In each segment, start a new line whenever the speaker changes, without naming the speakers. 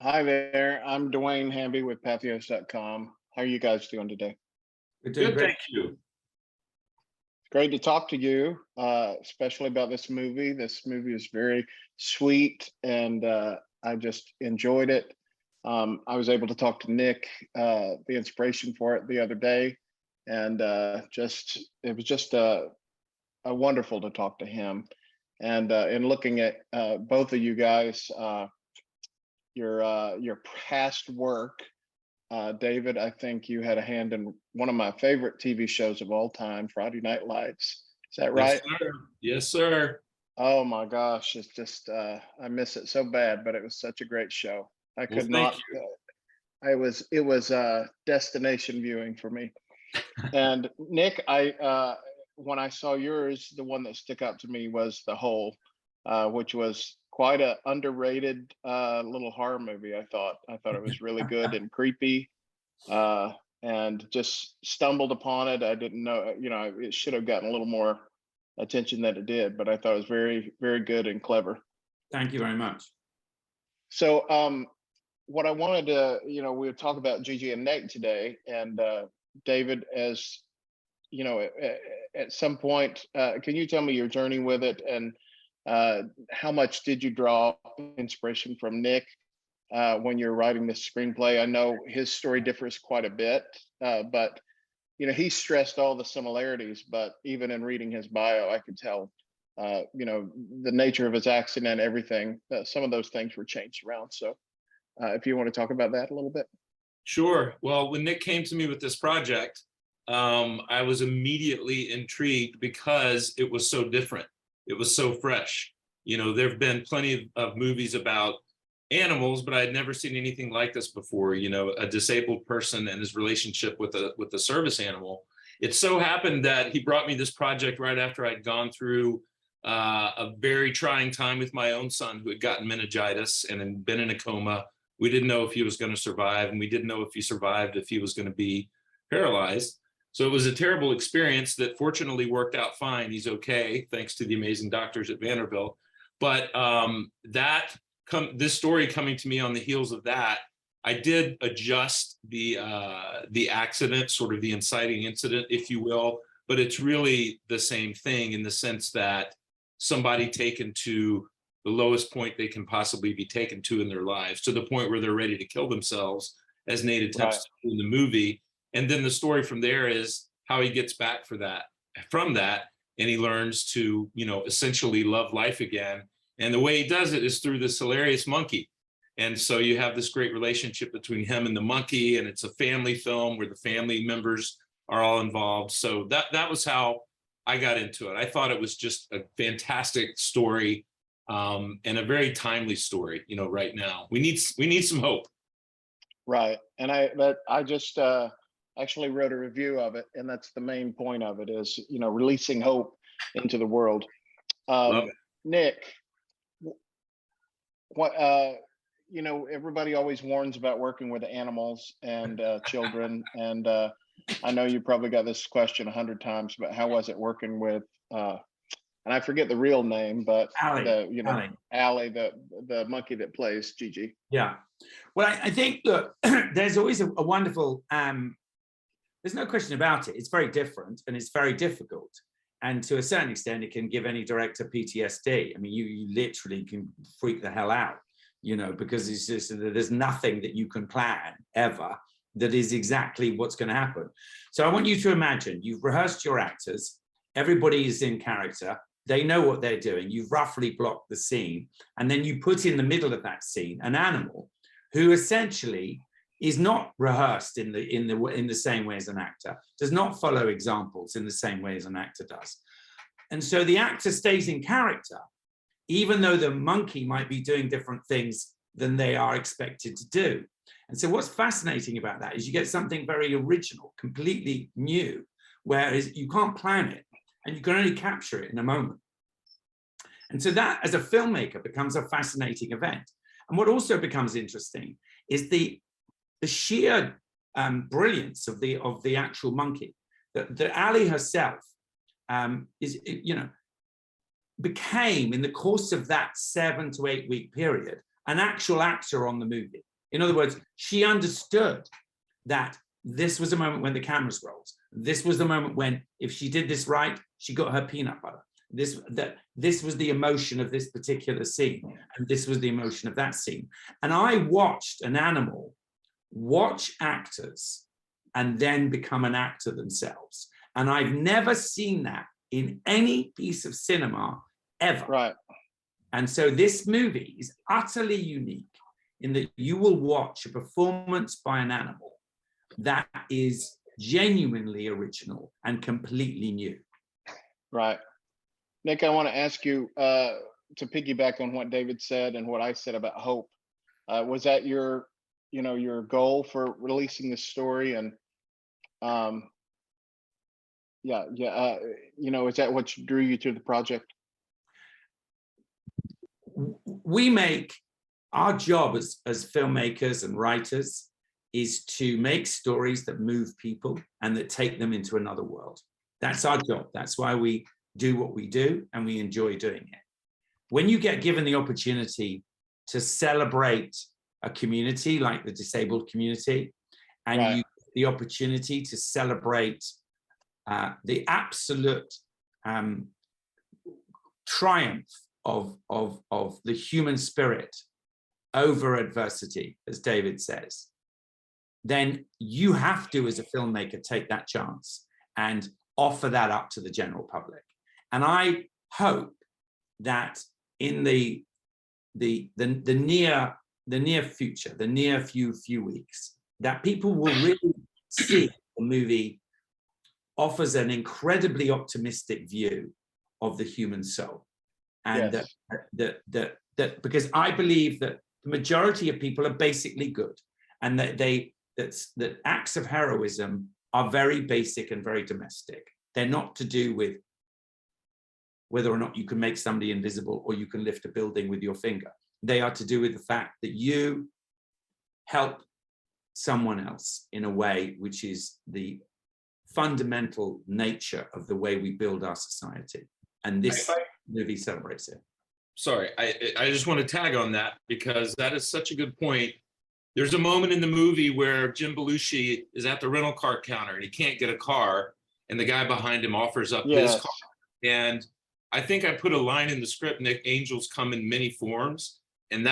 Hi there. I'm Dwayne Hamby with Pathos.com. How are you guys doing today?
We're doing
Good,
great.
thank you.
Great to talk to you, especially about this movie. This movie is very sweet, and I just enjoyed it. I was able to talk to Nick, the inspiration for it, the other day, and just it was just a wonderful to talk to him. And in looking at both of you guys, your past work. David, I think you had a hand in one of my favorite TV shows of all time, Friday Night Lights. Is that
Yes,
right?
sir. Yes, sir.
Oh my gosh, it's just I miss it so bad, but it was such a great show. I
Well,
could
thank
not.
you.
It was destination viewing for me. And Nick, I when I saw yours, the one that stuck out to me was The Hole, which was quite a underrated little horror movie. I thought it was really good and creepy, uh, and just stumbled upon it. I didn't know, it should have gotten a little more attention than it did, but I thought it was very, very good and clever.
Thank you very much.
So, what I wanted to, we would talk about Gigi and Nick today, and David, as at some point, can you tell me your journey with it, and how much did you draw inspiration from Nick when you're writing this screenplay? I know his story differs quite a bit, but he stressed all the similarities. But even in reading his bio, I could tell, the nature of his accident, everything. Some of those things were changed around. So, if you want to talk about that a little bit.
Sure. Well, when Nick came to me with this project, I was immediately intrigued because it was so different. It was so fresh. There have been plenty of movies about animals, but I had never seen anything like this before. A disabled person and his relationship with a service animal. It so happened that he brought me this project right after I'd gone through a very trying time with my own son, who had gotten meningitis and had been in a coma. We didn't know if he was going to survive, and we didn't know if he survived, if he was going to be paralyzed. So it was a terrible experience that fortunately worked out fine. He's okay, thanks to the amazing doctors at Vanderbilt. But this story coming to me on the heels of that, I did adjust the accident, sort of the inciting incident, if you will. But it's really the same thing in the sense that somebody taken to the lowest point they can possibly be taken to in their lives, to the point where they're ready to kill themselves, as Nate attempts to do in the movie. And then the story from there is how he gets back from that, and he learns to, essentially love life again. And the way he does it is through this hilarious monkey. And so you have this great relationship between him and the monkey, and it's a family film where the family members are all involved. So that was how I got into it. I thought it was just a fantastic story, and a very timely story. Right now we need some hope.
Right, and I just actually wrote a review of it, and that's the main point of it is releasing hope into the world.
Love it.
Nick, what everybody always warns about working with animals and children, and I know you probably got this question 100 times, but how was it working with and I forget the real name, but
Allie.
Allie, the monkey that plays Gigi.
Yeah. Well, I think that there's always a wonderful, there's no question about it. It's very different and it's very difficult. And to a certain extent, it can give any director PTSD. I mean, you literally can freak the hell out, because it's just, there's nothing that you can plan ever that is exactly what's going to happen. So I want you to imagine you've rehearsed your actors, everybody is in character, they know what they're doing, you've roughly blocked the scene, and then you put in the middle of that scene an animal who essentially is not rehearsed in the same way as an actor, does not follow examples in the same way as an actor does. And so the actor stays in character, even though the monkey might be doing different things than they are expected to do. And so what's fascinating about that is you get something very original, completely new, whereas you can't plan it and you can only capture it in a moment. And so that, as a filmmaker, becomes a fascinating event. And what also becomes interesting is the sheer brilliance of the actual monkey. That Ali herself became, in the course of that 7 to 8 week period, an actual actor on the movie. In other words, she understood that this was a moment when the cameras rolled. This was the moment when, if she did this right, she got her peanut butter. This was the emotion of this particular scene, and this was the emotion of that scene. And I watched an animal watch actors and then become an actor themselves. And I've never seen that in any piece of cinema ever.
Right.
And so this movie is utterly unique in that you will watch a performance by an animal that is genuinely original and completely new.
Right. Nick, I want to ask you to piggyback on what David said and what I said about hope. Was that your goal for releasing this story? And is that what drew you to the project?
We make our job as filmmakers and writers is to make stories that move people and that take them into another world. That's our job. That's why we do what we do, and we enjoy doing it. When you get given the opportunity to celebrate a community like the disabled community, and
Right.
you get the opportunity to celebrate the absolute triumph of the human spirit over adversity, as David says, then you have to, as a filmmaker, take that chance and offer that up to the general public. And I hope that in the near future, the near few weeks, that people will really see the movie offers an incredibly optimistic view of the human soul. And
Yes.
that because I believe that the majority of people are basically good, and that acts of heroism are very basic and very domestic. They're not to do with whether or not you can make somebody invisible or you can lift a building with your finger. They are to do with the fact that you help someone else in a way which is the fundamental nature of the way we build our society. And this movie celebrates it.
Sorry, I just want to tag on that because that is such a good point. There's a moment in the movie where Jim Belushi is at the rental car counter and he can't get a car, and the guy behind him offers up his car. And I think I put a line in the script, Nick, angels come in many forms. And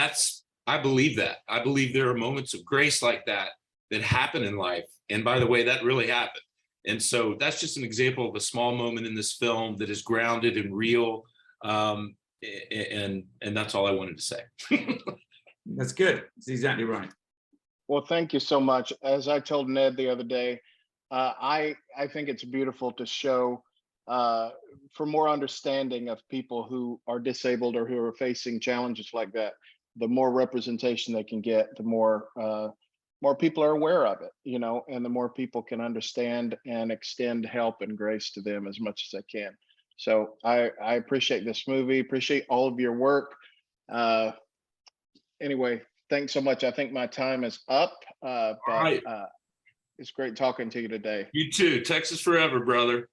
I believe that. I believe there are moments of grace like that happen in life. And by the way, that really happened. And so that's just an example of a small moment in this film that is grounded and real. And that's all I wanted to say.
That's good. That's exactly right.
Well, thank you so much. As I told Ned the other day, I think it's beautiful to show for more understanding of people who are disabled or who are facing challenges like that. The more representation they can get, the more people are aware of it, and the more people can understand and extend help and grace to them as much as they can. So I appreciate this movie, appreciate all of your work. Anyway, thanks so much. I think my time is up, but
right.
It's great talking to you today.
You too. Texas forever, brother.